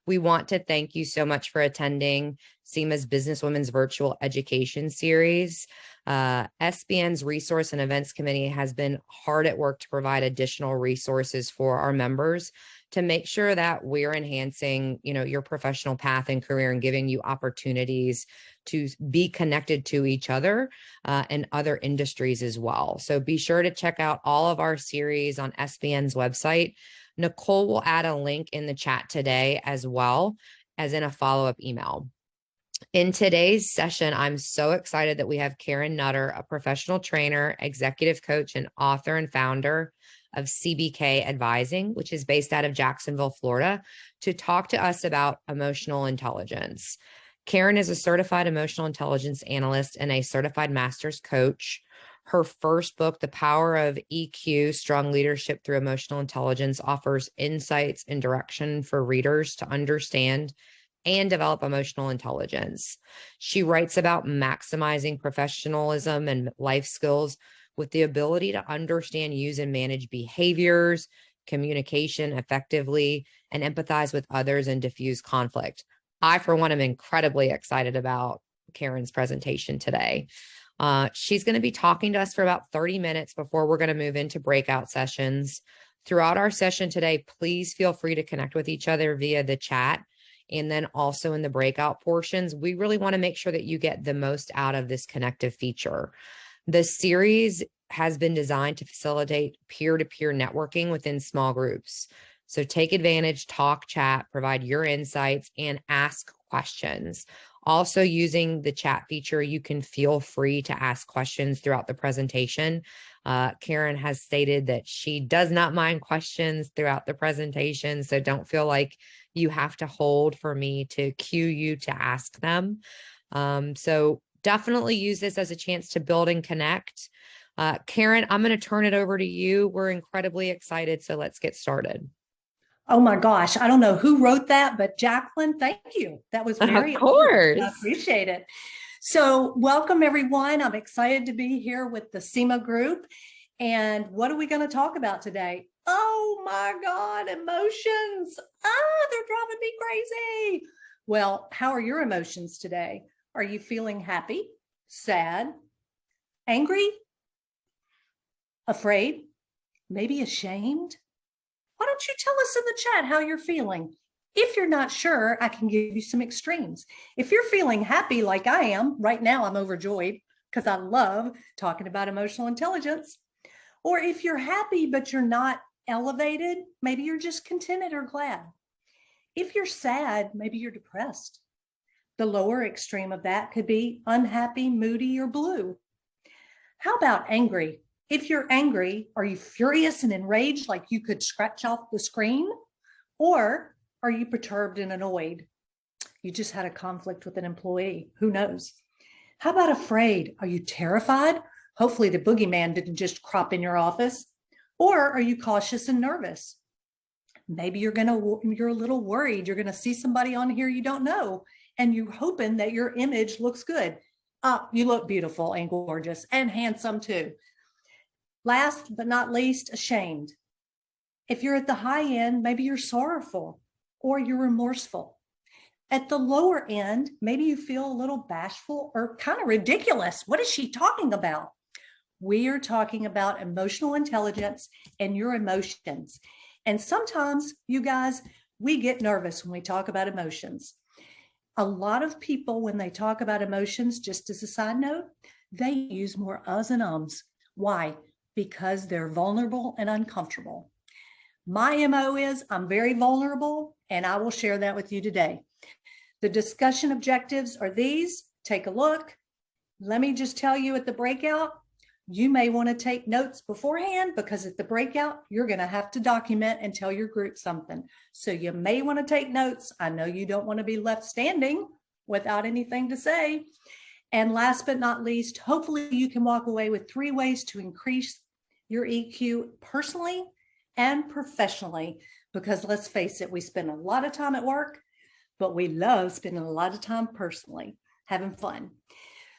We want to thank you so much for attending SEMA's Businesswomen's Virtual Education Series. SBN's Resource and Events Committee has been hard at work to provide additional resources for our members to make sure that we're enhancing, your professional path and career and giving you opportunities to be connected to each other and other industries as well. So be sure to check out all of our series on SBN's website. Nicole will add a link in the chat today as well as in a follow-up email. In today's session, I'm so excited that we have Karen Nutter, a professional trainer, executive coach, and author and founder of CBK Advising, which is based out of Jacksonville, Florida, to talk to us about emotional intelligence. Karen is a certified emotional intelligence analyst and a certified master's coach. Her first book, The Power of EQ, Strong Leadership Through Emotional Intelligence, offers insights and direction for readers to understand and develop emotional intelligence. She writes about maximizing professionalism and life skills with the ability to understand, use, and manage behaviors, communication effectively, and empathize with others and diffuse conflict. I, for one, am incredibly excited about Karen's presentation today. She's going to be talking to us for about 30 minutes before we're going to move into breakout sessions. Throughout our session today, please feel free to connect with each other via the chat. And then also in the breakout portions, we really want to make sure that you get the most out of this connective feature. The series has been designed to facilitate peer-to-peer networking within small groups. So take advantage, talk, chat, provide your insights, and ask questions. Also, using the chat feature, you can feel free to ask questions throughout the presentation. Karen has stated that she does not mind questions throughout the presentation, so don't feel like you have to hold for me to cue you to ask them. So definitely use this as a chance to build and connect. Karen, I'm going to turn it over to you. We're incredibly excited, so let's get started. Oh my gosh, I don't know who wrote that, but Jacqueline, thank you. That was very Of course. I appreciate it. So welcome everyone. I'm excited to be here with the SEMA group. And what are we going to talk about today? Oh my God, emotions. They're driving me crazy. Well, how are your emotions today? Are you feeling happy, sad, angry, afraid, maybe ashamed? Why don't you tell us in the chat how you're feeling? If you're not sure, I can give you some extremes. If you're feeling happy like I am, right now I'm overjoyed because I love talking about emotional intelligence. Or if you're happy but you're not elevated, maybe you're just contented or glad. If you're sad, maybe you're depressed. The lower extreme of that could be unhappy, moody, or blue. How about angry? If you're angry, are you furious and enraged like you could scratch off the screen? Or are you perturbed and annoyed? You just had a conflict with an employee. Who knows? How about afraid? Are you terrified? Hopefully the boogeyman didn't just crop in your office. Or are you cautious and nervous? Maybe you're a little worried. You're going to see somebody on here you don't know, and you're hoping that your image looks good. You look beautiful and gorgeous and handsome too. Last but not least, ashamed. If you're at the high end, maybe you're sorrowful or you're remorseful. At the lower end, maybe you feel a little bashful or kind of ridiculous. What is she talking about? We are talking about emotional intelligence and your emotions. And sometimes, you guys, we get nervous when we talk about emotions. A lot of people, when they talk about emotions, just as a side note, they use more uhs and ums. Why? Because they're vulnerable and uncomfortable. My MO is I'm very vulnerable, and I will share that with you today. The discussion objectives are these. Take a look. Let me just tell you at the breakout, you may want to take notes beforehand because at the breakout, you're going to have to document and tell your group something. So you may want to take notes. I know you don't want to be left standing without anything to say. And last but not least, hopefully you can walk away with 3 ways to increase your EQ personally and professionally, because let's face it, we spend a lot of time at work, but we love spending a lot of time personally, having fun.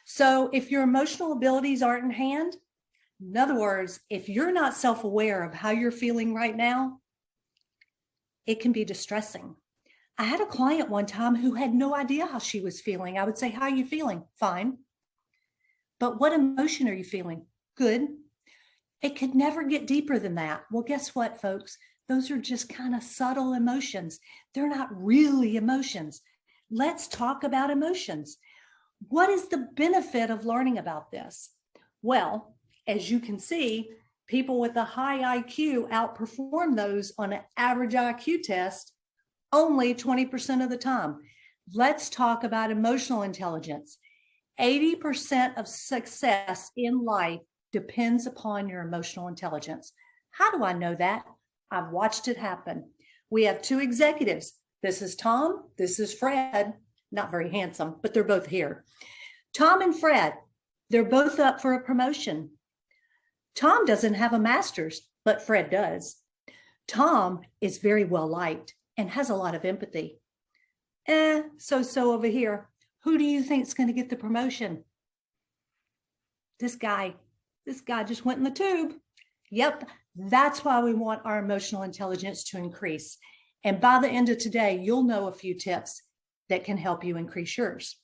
So if your emotional abilities aren't in hand, in other words, if you're not self-aware of how you're feeling right now, it can be distressing. I had a client one time who had no idea how she was feeling. I would say, how are you feeling? Fine. But what emotion are you feeling? Good. It could never get deeper than that. Well, guess what, folks? Those are just kind of subtle emotions. They're not really emotions. Let's talk about emotions. What is the benefit of learning about this? Well, as you can see, people with a high IQ outperform those on an average IQ test only 20% of the time. Let's talk about emotional intelligence. 80% of success in life depends upon your emotional intelligence. How do I know that? I've watched it happen. We have two executives. This is Tom. This is Fred. Not very handsome, but they're both here. Tom and Fred, they're both up for a promotion. Tom doesn't have a master's, but Fred does. Tom is very well liked and has a lot of empathy. So over here. Who do you think is going to get the promotion? This guy just went in the tube. Yep, that's why we want our emotional intelligence to increase. And by the end of today, you'll know a few tips that can help you increase yours.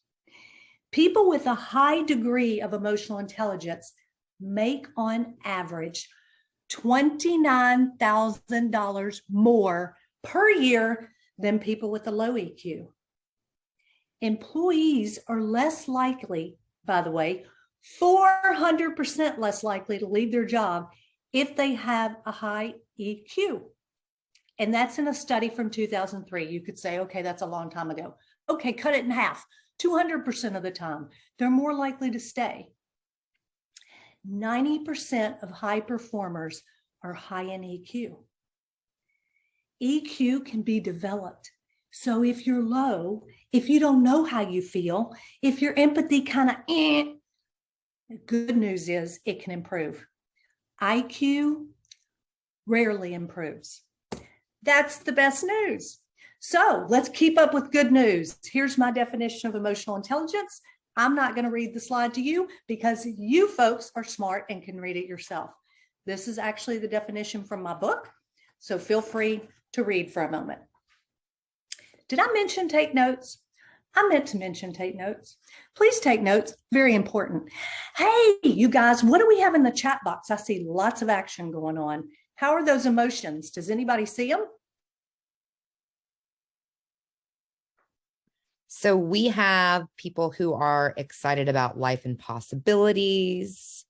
People with a high degree of emotional intelligence make on average $29,000 more per year than people with a low EQ. Employees are less likely, by the way, 400% less likely to leave their job if they have a high EQ. And that's in a study from 2003. You could say, okay, that's a long time ago. Okay, cut it in half. 200% of the time, they're more likely to stay. 90% of high performers are high in EQ. EQ can be developed. So if you're low, if you don't know how you feel, if your empathy kind of, the good news is it can improve. IQ rarely improves. That's the best news. So let's keep up with good news. Here's my definition of emotional intelligence. I'm not going to read the slide to you because you folks are smart and can read it yourself. This is actually the definition from my book, so feel free to read for a moment. Did I mention take notes? I meant to mention take notes. Please take notes, very important. Hey, you guys, what do we have in the chat box? I see lots of action going on. How are those emotions? Does anybody see them? So we have people who are excited about life and possibilities,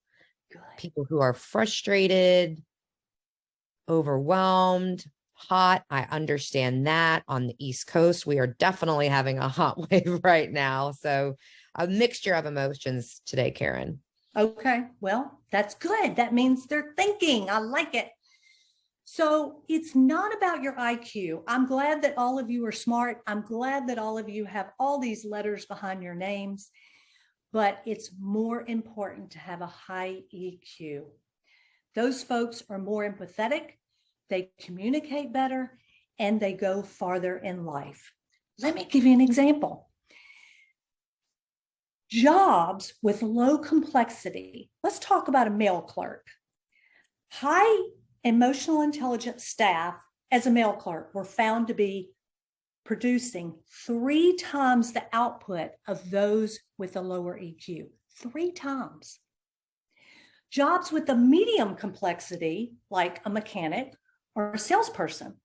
people who are frustrated, overwhelmed, hot. I understand that. On the East Coast, we are definitely having a hot wave right now. So a mixture of emotions today, Karen. Okay, well, that's good. That means they're thinking. I like it. So it's not about your IQ. I'm glad that all of you are smart. I'm glad that all of you have all these letters behind your names, but it's more important to have a high EQ. Those folks are more empathetic, they communicate better, and they go farther in life. Let me give you an example. Jobs with low complexity. Let's talk about a mail clerk. High emotional intelligence staff as a mail clerk were found to be producing 3 times the output of those with a lower EQ. 3 times. Jobs with a medium complexity, like a mechanic or a salesperson.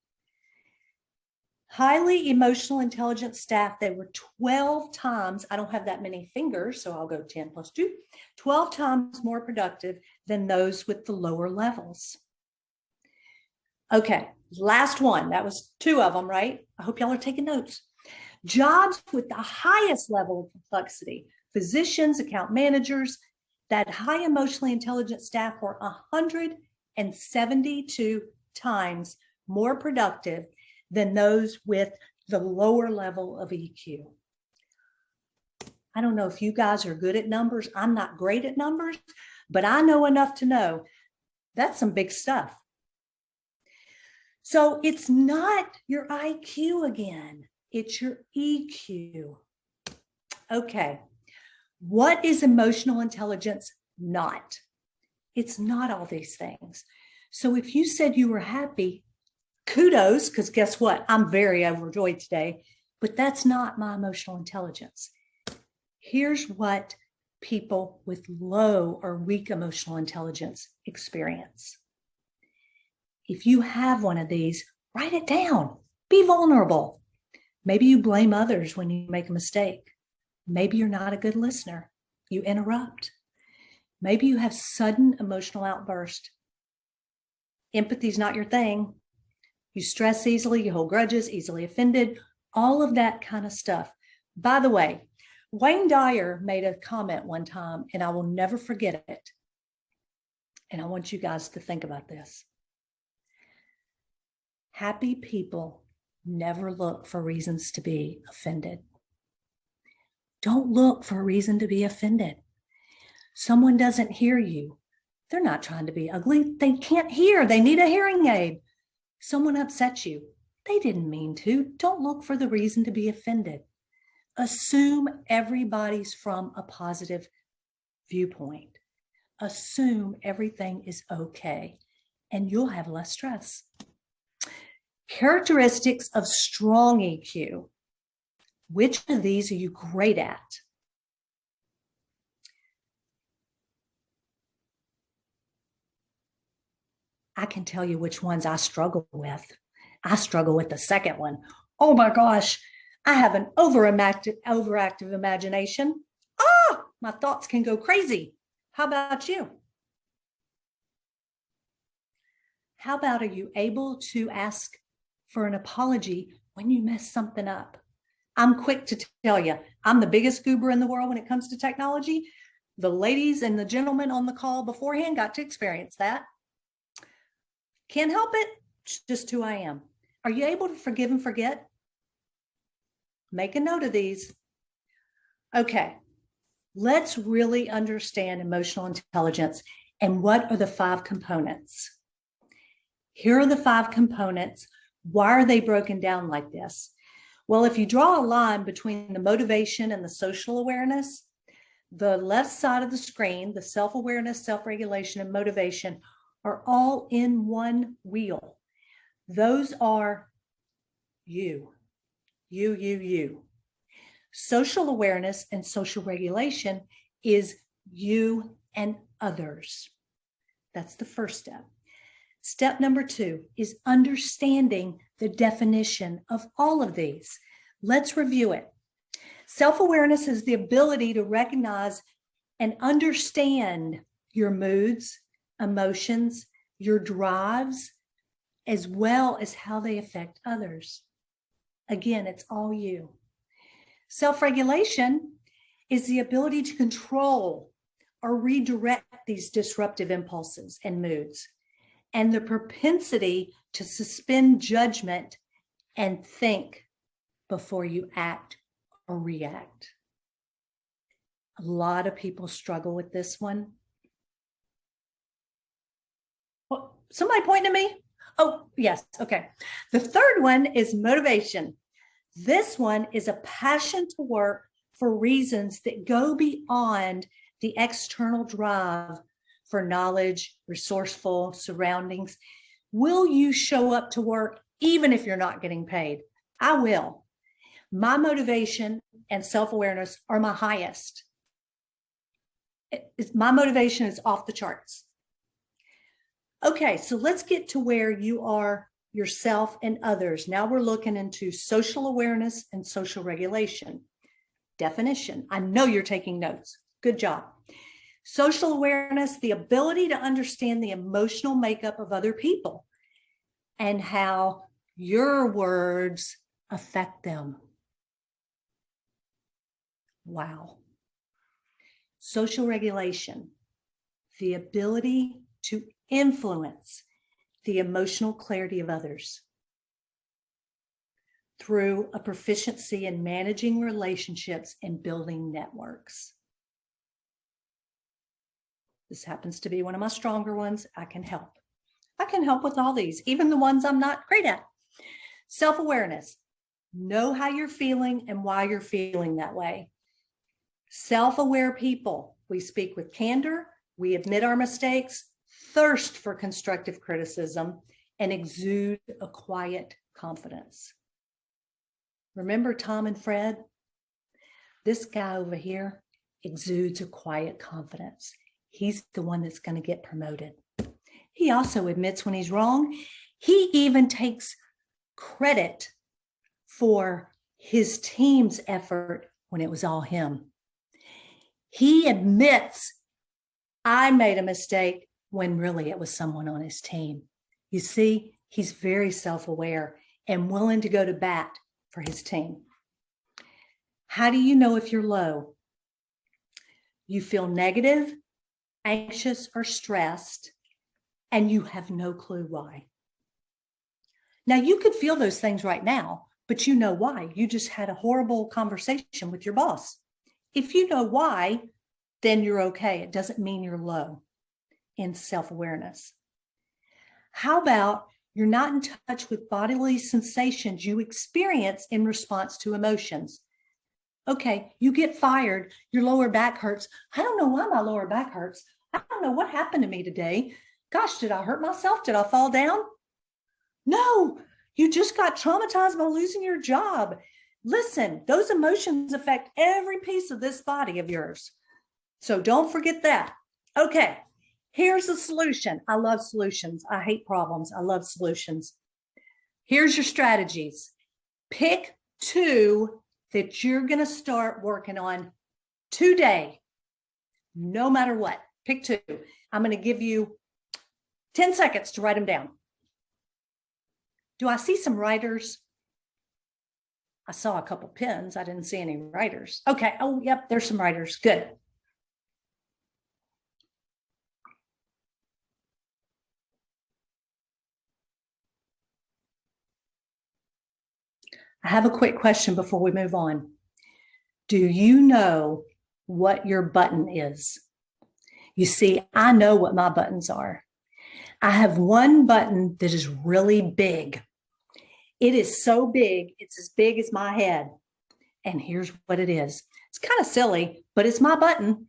Highly emotional intelligence staff, they were 12 times, I don't have that many fingers, so I'll go 10 plus 2, 12 times more productive than those with the lower levels. Okay, last one. That was 2 of them, right? I hope y'all are taking notes. Jobs with the highest level of complexity, physicians, account managers, that high emotionally intelligent staff were 172 times more productive than those with the lower level of EQ. I don't know if you guys are good at numbers. I'm not great at numbers, but I know enough to know that's some big stuff. So it's not your IQ again, it's your EQ. Okay, what is emotional intelligence not? It's not all these things. So if you said you were happy, kudos, because guess what? I'm very overjoyed today, but that's not my emotional intelligence. Here's what people with low or weak emotional intelligence experience. If you have one of these, write it down. Be vulnerable. Maybe you blame others when you make a mistake. Maybe you're not a good listener. You interrupt. Maybe you have sudden emotional outburst. Empathy's not your thing. You stress easily, you hold grudges, easily offended, all of that kind of stuff. By the way, Wayne Dyer made a comment one time, and I will never forget it. And I want you guys to think about this. Happy people never look for reasons to be offended. Don't look for a reason to be offended. Someone doesn't hear you. They're not trying to be ugly. They can't hear. They need a hearing aid. Someone upsets you. They didn't mean to. Don't look for the reason to be offended. Assume everybody's from a positive viewpoint. Assume everything is okay, and you'll have less stress. Characteristics of strong EQ. Which of these are you great at? I can tell you which ones I struggle with. I struggle with the second one. Oh my gosh, I have an overactive imagination. My thoughts can go crazy. How about you? How about, are you able to ask for an apology when you mess something up? I'm quick to tell you, I'm the biggest goober in the world when it comes to technology. The ladies and the gentlemen on the call beforehand got to experience that. Can't help it. It's just who I am. Are you able to forgive and forget? Make a note of these. Okay, let's really understand emotional intelligence and what are the 5 components. Here are the 5 components. Why are they broken down like this? Well, if you draw a line between the motivation and the social awareness, the left side of the screen, the self-awareness, self-regulation, and motivation are all in one wheel. Those are you. Social awareness and social regulation is you and others. That's the first step. Step number 2 is understanding the definition of all of these. Let's review it. Self-awareness is the ability to recognize and understand your moods, emotions, your drives, as well as how they affect others. Again, it's all you. Self-regulation is the ability to control or redirect these disruptive impulses and moods, and the propensity to suspend judgment and think before you act or react. A lot of people struggle with this one. Well, somebody pointing at me? Oh, yes. Okay. The third one is motivation. This one is a passion to work for reasons that go beyond the external drive for knowledge, resourceful surroundings. Will you show up to work even if you're not getting paid? I will. My motivation and self-awareness are my highest. My motivation is off the charts. Okay, so let's get to where you are yourself and others. Now we're looking into social awareness and social regulation. Definition. I know you're taking notes. Good job. Social awareness, the ability to understand the emotional makeup of other people and how your words affect them. Wow. Social regulation, the ability to influence the emotional clarity of others through a proficiency in managing relationships and building networks. This happens to be one of my stronger ones. I can help. I can help with all these, even the ones I'm not great at. Self-awareness. Know how you're feeling and why you're feeling that way. Self-aware people. We speak with candor. We admit our mistakes, thirst for constructive criticism, and exude a quiet confidence. Remember Tom and Fred? This guy over here exudes a quiet confidence. He's the one that's going to get promoted. He also admits when he's wrong. He even takes credit for his team's effort when it was all him. He admits, I made a mistake, when really it was someone on his team. You see, he's very self-aware and willing to go to bat for his team. How do you know if you're low? You feel negative, anxious, or stressed, and you have no clue why. Now, you could feel those things right now, but you know why. You just had a horrible conversation with your boss. If you know why, then you're okay. It doesn't mean you're low in self-awareness. How about you're not in touch with bodily sensations you experience in response to emotions? Okay, you get fired, your lower back hurts. I don't know why my lower back hurts. I don't know what happened to me today. Gosh, did I hurt myself? Did I fall down? No, you just got traumatized by losing your job. Listen, those emotions affect every piece of this body of yours. So don't forget that. Okay, here's the solution. I love solutions. I hate problems. I love solutions. Here's your strategies. Pick 2 that you're going to start working on today, no matter what. Pick 2. I'm going to give you 10 seconds to write them down. Do I see some writers? I saw a couple pens. I didn't see any writers. Okay. Oh, yep. There's some writers. Good. I have a quick question before we move on. Do you know what your button is? You see, I know what my buttons are. I have one button that is really big. It is so big, it's as big as my head. And here's what it is. It's kind of silly, but it's my button.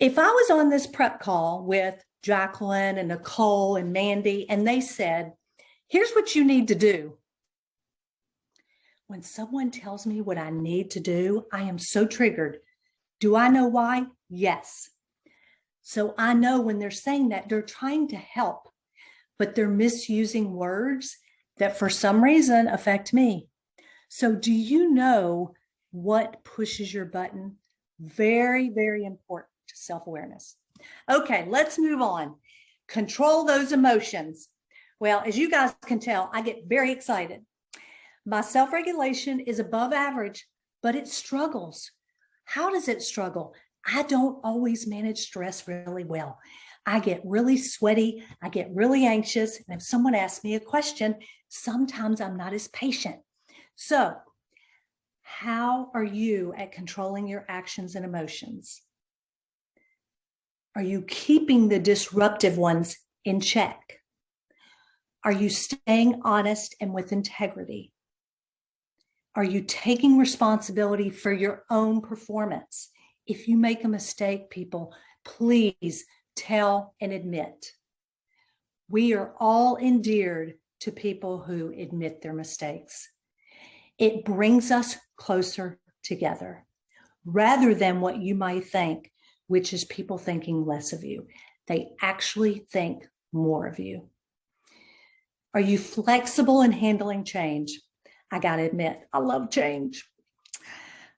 If I was on this prep call with Jacqueline and Nicole and Mandy, and they said, here's what you need to do. When someone tells me what I need to do, I am so triggered. Do I know why? Yes. So I know when they're saying that, they're trying to help, but they're misusing words that for some reason affect me. So do you know what pushes your button? Very, very important to self-awareness. Okay, let's move on. Control those emotions. Well, as you guys can tell, I get very excited. My self-regulation is above average, but it struggles. How does it struggle? I don't always manage stress really well. I get really sweaty. I get really anxious. And if someone asks me a question, sometimes I'm not as patient. So how are you at controlling your actions and emotions? Are you keeping the disruptive ones in check? Are you staying honest and with integrity? Are you taking responsibility for your own performance? If you make a mistake, people, please tell and admit. We are all endeared to people who admit their mistakes. It brings us closer together rather than what you might think, which is people thinking less of you. They actually think more of you. Are you flexible in handling change? I got to admit, I love change.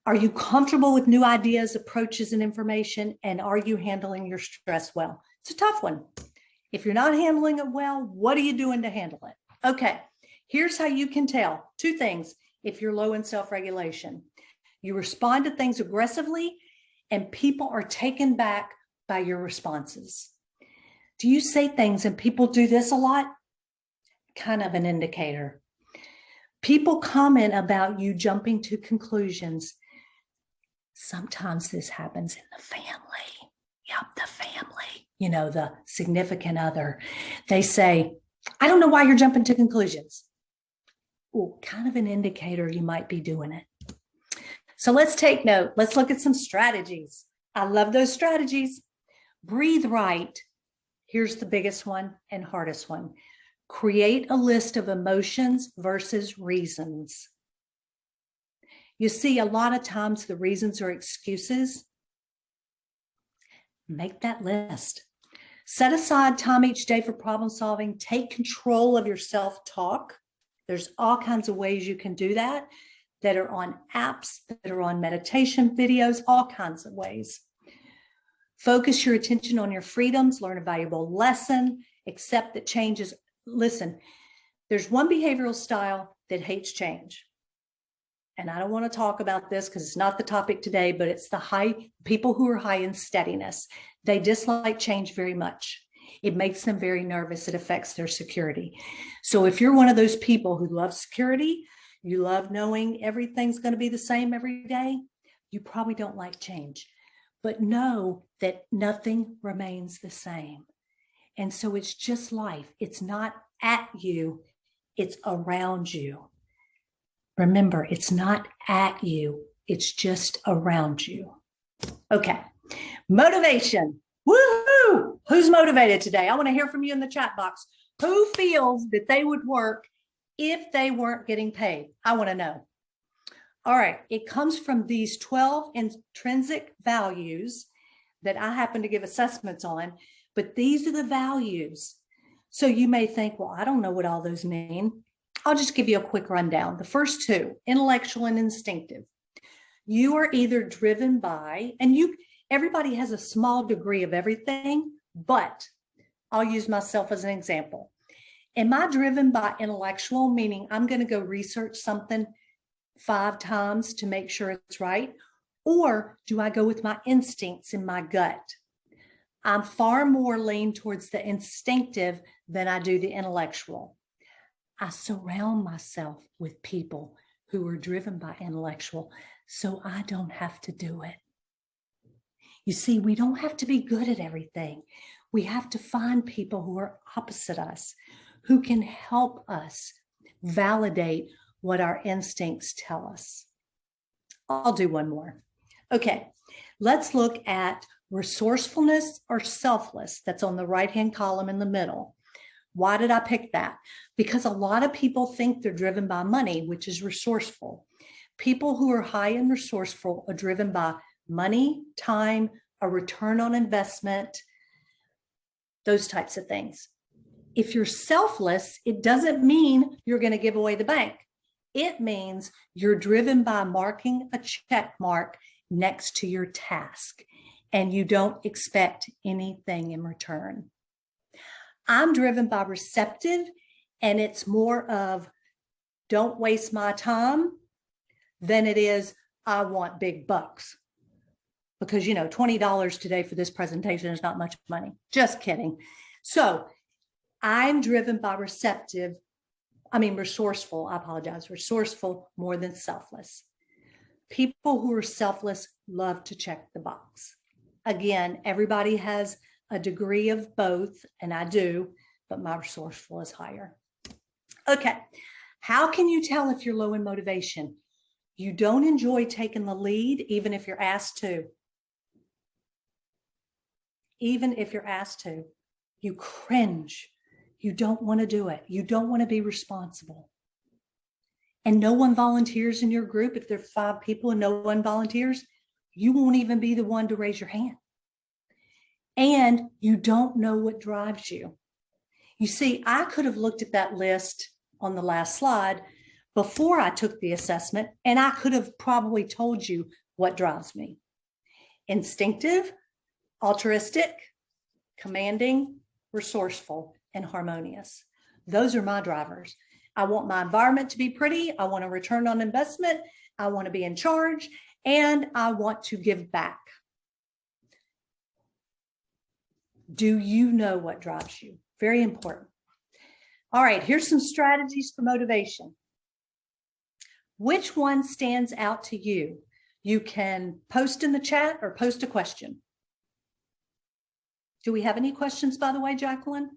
Are you comfortable with new ideas, approaches, and information? And are you handling your stress well? It's a tough one. If you're not handling it well, what are you doing to handle it? Okay, here's how you can tell. 2 things if you're low in self-regulation. You respond to things aggressively, and people are taken back by your responses. Do you say things and people do this a lot? Kind of an indicator. People comment about you jumping to conclusions. Sometimes this happens in the family. Yep, the family. You know, the significant other. They say, I don't know why you're jumping to conclusions. Well, kind of an indicator you might be doing it. So let's take note. Let's look at some strategies. I love those strategies. Breathe right. Here's the biggest one and hardest one. Create a list of emotions versus reasons. You see, a lot of times the reasons are excuses. Make that list. Set aside time each day for problem solving. Take control of your self-talk. There's all kinds of ways you can do that are on apps, that are on meditation videos, all kinds of ways. Focus your attention on your freedoms, learn a valuable lesson, accept that change is, listen, there's one behavioral style that hates change. And I don't want to talk about this because it's not the topic today, but it's the people who are high in steadiness. They dislike change very much. It makes them very nervous. It affects their security. So if you're one of those people who love security, you love knowing everything's going to be the same every day, you probably don't like change. But know that nothing remains the same. And so it's just life. It's not at you, it's around you. Remember, it's not at you, it's just around you. Okay, motivation. Woohoo! Who's motivated today? I want to hear from you in the chat box. Who feels that they would work if they weren't getting paid? I want to know. All right, it comes from these 12 intrinsic values that I happen to give assessments on, but these are the values. So you may think, well, I don't know what all those mean. I'll just give you a quick rundown. The first two, intellectual and instinctive. You are either driven by, and everybody has a small degree of everything, but I'll use myself as an example. Am I driven by intellectual, meaning I'm going to go research something 5 times to make sure it's right? Or do I go with my instincts in my gut? I'm far more lean towards the instinctive than I do the intellectual. I surround myself with people who are driven by intellectual, so I don't have to do it. You see, we don't have to be good at everything. We have to find people who are opposite us, who can help us validate what our instincts tell us. I'll do one more. Okay, let's look at resourcefulness or selfless. That's on the right-hand column in the middle. Why did I pick that? Because a lot of people think they're driven by money, which is resourceful. People who are high and resourceful are driven by money, time, a return on investment, those types of things. If you're selfless, it doesn't mean you're going to give away the bank. It means you're driven by marking a check mark next to your task, and you don't expect anything in return. I'm driven by receptive, and it's more of don't waste my time than it is I want big bucks. Because, $20 today for this presentation is not much money. Just kidding. So I'm driven by resourceful, I apologize, resourceful more than selfless. People who are selfless love to check the box. Again, everybody has a degree of both, and I do, but my resourceful is higher. Okay, how can you tell if you're low in motivation? You don't enjoy taking the lead, even if you're asked to. Even if you're asked to, you cringe. You don't want to do it. You don't want to be responsible. And no one volunteers in your group. If there are 5 people and no one volunteers, you won't even be the one to raise your hand. And you don't know what drives you. You see, I could have looked at that list on the last slide before I took the assessment, and I could have probably told you what drives me. Instinctive, altruistic, commanding, resourceful, and harmonious. Those are my drivers. I want my environment to be pretty. I want a return on investment. I want to be in charge, and I want to give back. Do you know what drives you? Very important. All right, here's some strategies for motivation. Which one stands out to you? You can post in the chat or post a question. Do we have any questions, by the way, Jacqueline?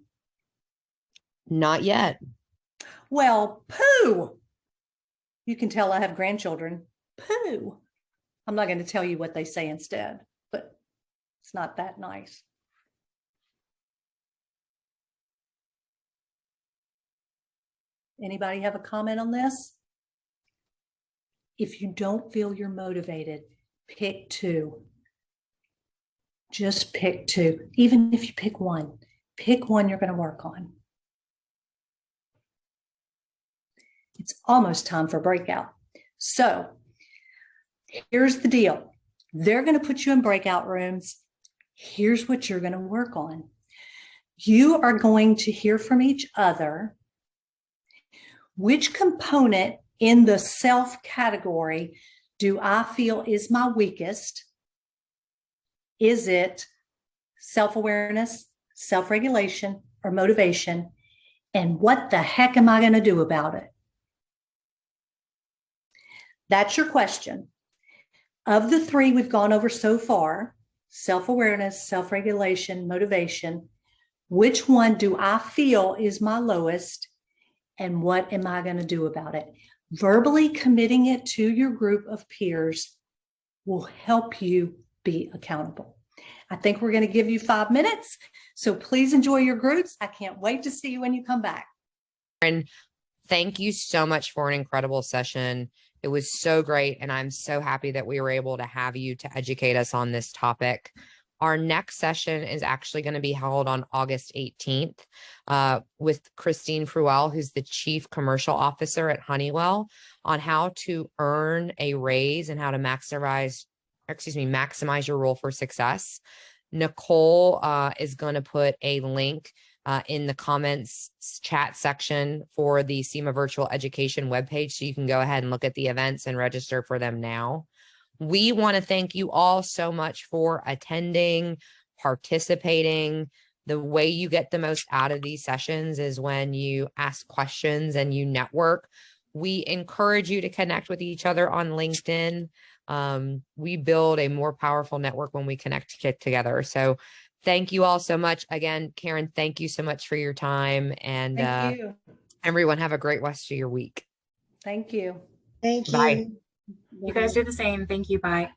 Not yet. Well, poo. You can tell I have grandchildren. Poo. I'm not going to tell you what they say instead, but it's not that nice. Anybody have a comment on this? If you don't feel you're motivated, pick two. Just pick two. Even if you pick one you're going to work on. It's almost time for breakout. So here's the deal. They're going to put you in breakout rooms. Here's what you're going to work on. You are going to hear from each other which component in the self category do I feel is my weakest. Is it self-awareness, self-regulation, or motivation? And what the heck am I going to do about it? That's your question. Of the three we've gone over so far, self-awareness, self-regulation, motivation, which one do I feel is my lowest? And what am I going to do about it? Verbally committing it to your group of peers will help you be accountable. I think we're going to give you 5 minutes. So please enjoy your groups. I can't wait to see you when you come back. And thank you so much for an incredible session. It was so great. And I'm so happy that we were able to have you to educate us on this topic. Our next session is actually going to be held on August 18th with Christine Fruel, who's the Chief Commercial Officer at Honeywell, on how to earn a raise and how to maximize your role for success. Nicole is going to put a link in the comments chat section for the SEMA Virtual Education webpage, so you can go ahead and look at the events and register for them now. We want to thank you all so much for attending, participating. The way you get the most out of these sessions is when you ask questions and you network. We encourage you to connect with each other on LinkedIn. We build a more powerful network when we connect together. So thank you all so much. Again, Karen, thank you so much for your time. And thank you. Everyone have a great rest of your week. Thank you. Thank you. Bye. You guys do the same. Thank you. Bye.